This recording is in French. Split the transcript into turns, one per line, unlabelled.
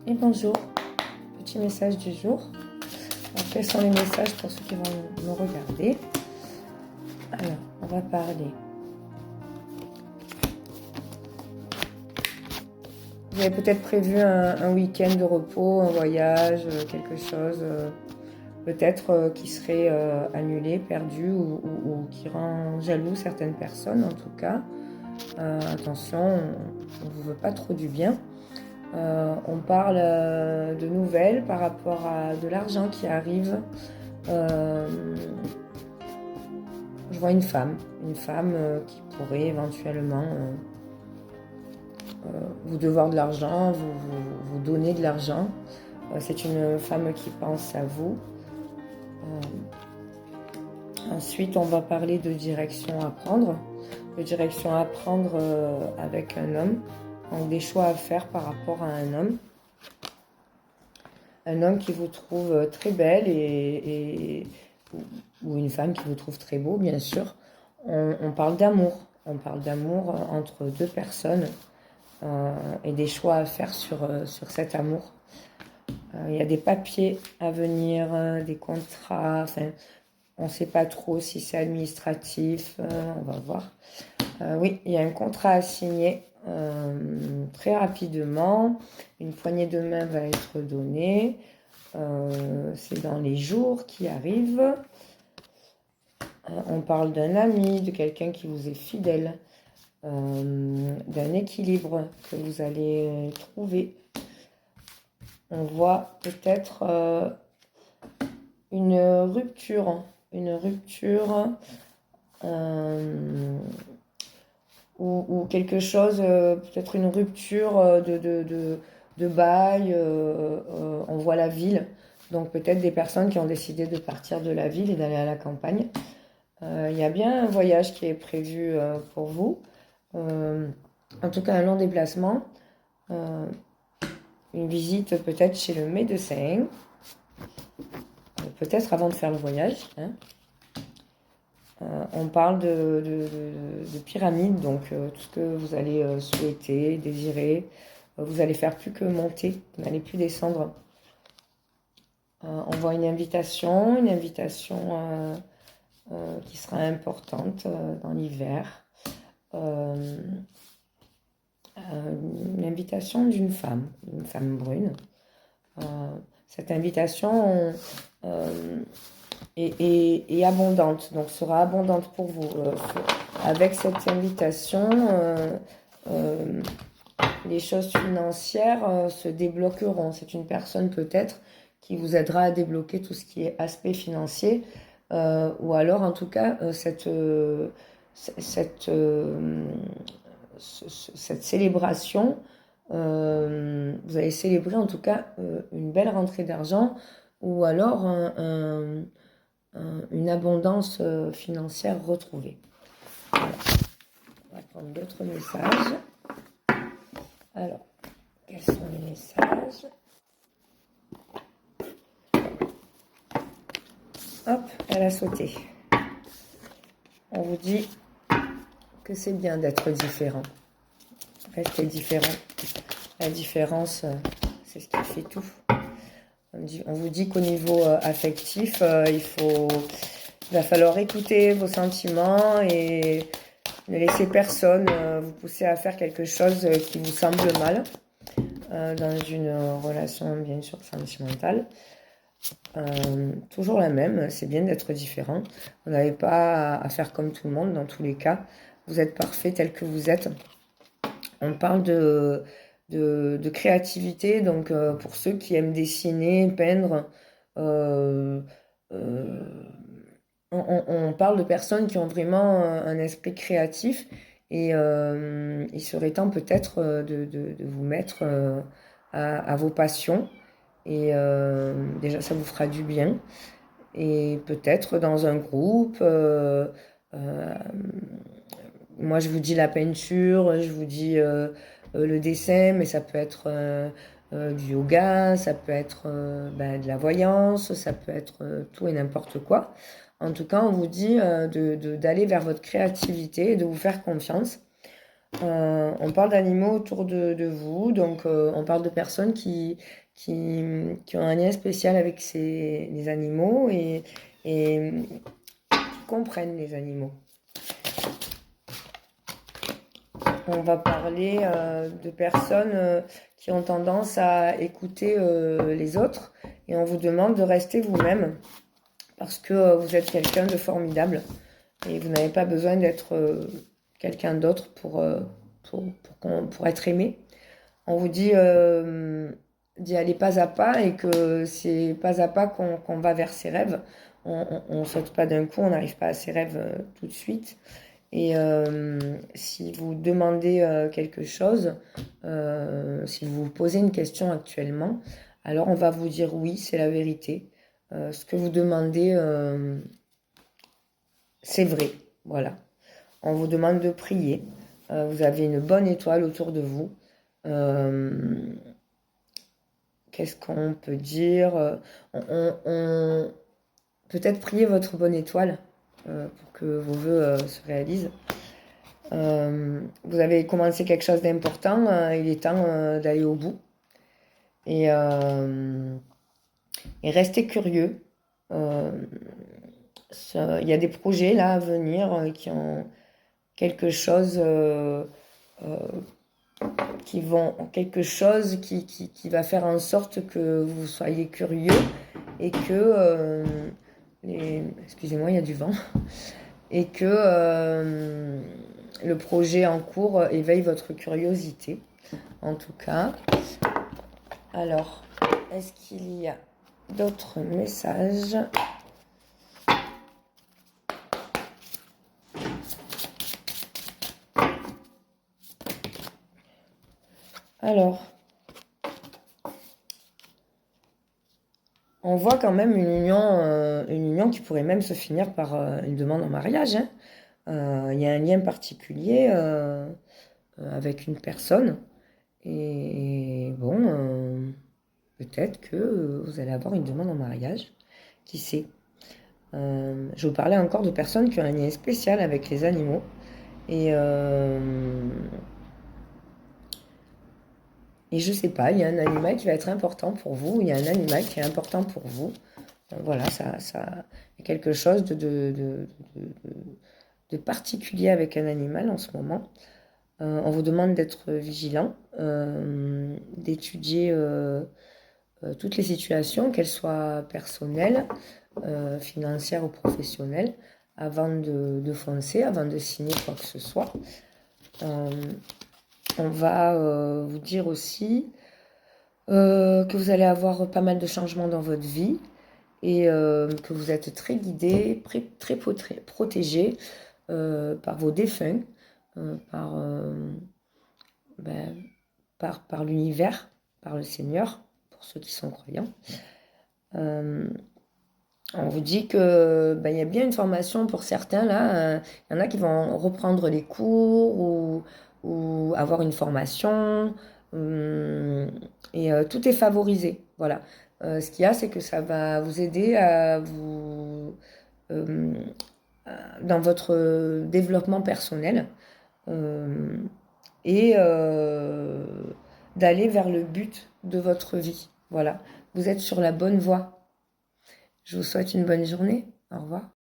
Et bonjour, petit message du jour. Alors, quels sont les messages pour ceux qui vont me regarder? Alors, on va parler. Vous avez peut-être prévu un week-end de repos, un voyage, quelque chose peut-être qui serait annulé, perdu ou qui rend jaloux certaines personnes en tout cas. Attention, on ne vous veut pas trop du bien. On parle de nouvelles par rapport à de l'argent qui arrive. Je vois une femme qui pourrait éventuellement vous devoir de l'argent, vous donner de l'argent. C'est une femme qui pense à vous. Ensuite, on va parler de direction à prendre. De direction à prendre avec un homme. Donc des choix à faire par rapport à un homme. Un homme qui vous trouve très belle ou une femme qui vous trouve très beau, bien sûr. On parle d'amour. On parle d'amour entre deux personnes et des choix à faire sur cet amour. Il y a des papiers à venir, des contrats. Enfin, on ne sait pas trop si c'est administratif. On va voir. Oui, il y a un contrat à signer très rapidement. Une poignée de main va être donnée. C'est dans les jours qui arrivent. On parle d'un ami, de quelqu'un qui vous est fidèle, d'un équilibre que vous allez trouver. On voit peut-être une rupture ou quelque chose, peut-être une rupture de bail. On voit la ville, donc peut-être des personnes qui ont décidé de partir de la ville et d'aller à la campagne. Il y a bien un voyage qui est prévu pour vous, en tout cas un long déplacement, une visite peut-être chez le médecin, peut-être avant de faire le voyage. On parle de pyramide, donc tout ce que vous allez souhaiter, désirer, vous allez faire plus que monter, vous n'allez plus descendre. On voit une invitation qui sera importante dans l'hiver. Une invitation d'une femme brune. Cette invitation est abondante, donc sera abondante pour vous. Avec cette invitation, les choses financières se débloqueront. C'est une personne peut-être qui vous aidera à débloquer tout ce qui est aspect financier, ou alors en tout cas cette célébration, vous allez célébrer en tout cas une belle rentrée d'argent ou alors une abondance financière retrouvée. Voilà. On va prendre d'autres messages. Alors, quels sont les messages? Hop, elle a sauté. On vous dit que c'est bien d'être différent. Restez différent. La différence, c'est ce qui fait tout. On vous dit qu'au niveau affectif, il va falloir écouter vos sentiments et ne laissez personne vous pousser à faire quelque chose qui vous semble mal dans une relation bien sûr sentimentale. Toujours la même, c'est bien d'être différent. Vous n'avez pas à faire comme tout le monde dans tous les cas. Vous êtes parfait tel que vous êtes. On parle de créativité, donc pour ceux qui aiment dessiner, peindre, on parle de personnes qui ont vraiment un esprit créatif et il serait temps peut-être de vous mettre à vos passions et déjà ça vous fera du bien et peut-être dans un groupe. Moi je vous dis la peinture, je vous dis le dessin, mais ça peut être du yoga, ça peut être de la voyance, ça peut être tout et n'importe quoi. En tout cas, on vous dit d'aller vers votre créativité et de vous faire confiance. On parle d'animaux autour de vous, donc on parle de personnes qui, qui ont un lien spécial avec les animaux et qui comprennent les animaux. On va parler de personnes qui ont tendance à écouter les autres et on vous demande de rester vous-même parce que vous êtes quelqu'un de formidable et vous n'avez pas besoin d'être quelqu'un d'autre pour être aimé. On vous dit d'y aller pas à pas et que c'est pas à pas qu'on va vers ses rêves. On ne saute pas d'un coup, on n'arrive pas à ses rêves tout de suite. Et si vous demandez quelque chose, si vous vous posez une question actuellement, alors on va vous dire oui, c'est la vérité. Ce que vous demandez, c'est vrai. Voilà. On vous demande de prier. Vous avez une bonne étoile autour de vous. Qu'est-ce qu'on peut dire? Peut-être prier votre bonne étoile pour que vos vœux se réalisent. Vous avez commencé quelque chose d'important, il est temps d'aller au bout. Et restez curieux. Il y a des projets là à venir qui ont quelque chose qui va faire en sorte que vous soyez curieux et que excusez-moi, il y a du vent et que le projet en cours éveille votre curiosité en tout cas. Alors, est-ce qu'il y a d'autres messages? Alors, on voit quand même une union qui pourrait même se finir par une demande en mariage. Hein. Il y a un lien particulier avec une personne. Et bon, peut-être que vous allez avoir une demande en mariage. Qui sait? Je vous parlais encore de personnes qui ont un lien spécial avec les animaux. Et je sais pas, il y a un animal qui va être important pour vous, il y a un animal qui est important pour vous. Voilà, ça, il y a quelque chose de particulier avec un animal en ce moment. On vous demande d'être vigilant, d'étudier toutes les situations, qu'elles soient personnelles, financières ou professionnelles, avant de foncer, avant de signer quoi que ce soit. On va vous dire aussi que vous allez avoir pas mal de changements dans votre vie et que vous êtes très guidé, très protégé par vos défunts, par l'univers, par le Seigneur, pour ceux qui sont croyants. On vous dit que il y a bien une formation pour certains là. Il y en a qui vont reprendre les cours ou avoir une formation. Et tout est favorisé. Voilà. Ce qu'il y a, c'est que ça va vous aider à vous dans votre développement personnel et d'aller vers le but de votre vie. Voilà. Vous êtes sur la bonne voie. Je vous souhaite une bonne journée. Au revoir.